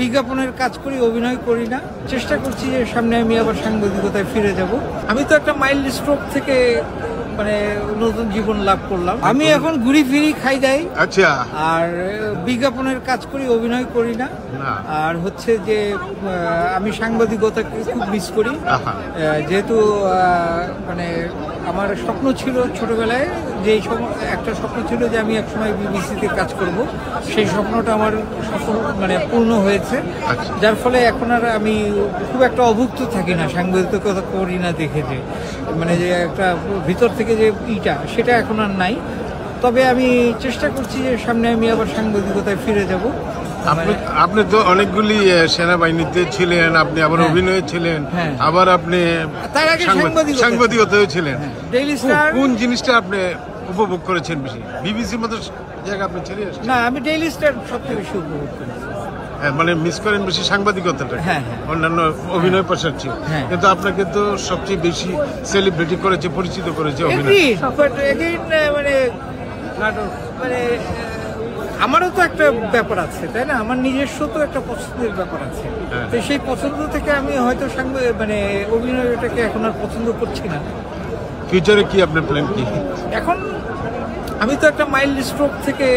বিজ্ঞাপনের কাজ করি, অভিনয় করি না। চেষ্টা করছি যে সামনে আমি আবার সাংবাদিকতায় ফিরে যাব। আমি তো একটা মাইল্ড স্ট্রোক থেকে মানে নতুন জীবন লাভ করলাম। আমি এখন ঘুরি ফিরি খাই যাই। আচ্ছা। আর বিজ্ঞাপনের কাজ করি, অভিনয় করি না। আর হচ্ছে যে আমি সাংবাদিকতাকে খুব মিস করি, যেহেতু মানে আমার স্বপ্ন ছিল ছোটবেলায়, যে একটা স্বপ্ন ছিল যে আমি একসময় বিবিসিতে কাজ করব। সেই স্বপ্নটা আমার মানে পূর্ণ হয়েছে, যার ফলে এখন আর আমি খুব একটা অভুক্ত থাকি না, সাংবাদিকতা করি না দেখে, যে মানে যে একটা ভিতর থেকে যে সেটা এখন আর নাই। তবে আমি চেষ্টা করছি যে সামনে আমি আবার সাংবাদিকতায় ফিরে যাব। আপনি তো অনেকগুলি সেনাবাহিনীতে ছিলেন, আপনি আবার অভিনয়ে ছিলেন, আবার আপনি সাংবাদিকতায় ছিলেন। কোন জিনিসটা আপনি উপভোগ করেছেন বেশি? বিবিসির মতো জায়গা আপনি ছেড়ে আসছেন? না, আমি ডেইলি স্টার সবচেয়ে বেশি উপভোগ করেছি। মানে মিস করেন বেশি সাংবাদিকতাটা, অন্যান্য অভিনয় পেশার ছিল, কিন্তু আপনাকে তো সবচেয়ে বেশি সেলিব্রিটি করেছে, পরিচিত করেছে অভিনয়। মানে আমারও তো একটা ব্যাপার আছে, তাই না? আমার নিজস্ব তো একটা পছন্দের ব্যাপার আছে। তো সেই পছন্দ থেকে আমি হয়তো মানে অভিনয়টাকে এখন আর পছন্দ করছি না। ফিউচারে কি আপনার প্ল্যান কি? এখন আমি তো একটা মাইল্ড স্ট্রোক থেকে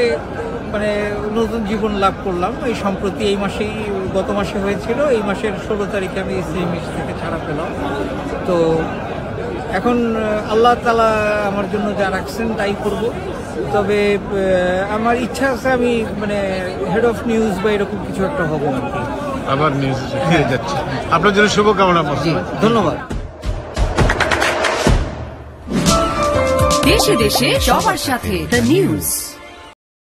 মানে নতুন জীবন লাভ করলাম। এই সম্প্রতি এই মাসেই, গত মাসে হয়েছিল, এই মাসের 16 তারিখে আমি সিএমএইচ থেকে ছাড়া পেলাম। তো এখন আল্লাহ তাআলা আমার জন্য যা রাখছেন তাই করব। তবে আমার ইচ্ছা আছে আমি মানে হেড অফ নিউজ বা এরকম কিছু একটা হবো আর কি। আবার নিউজ ফিরে যাচ্ছে। আপনার জন্য শুভকামনা। ধন্যবাদ। দেশে দেশে সবার সাথে দ্য নিউজ।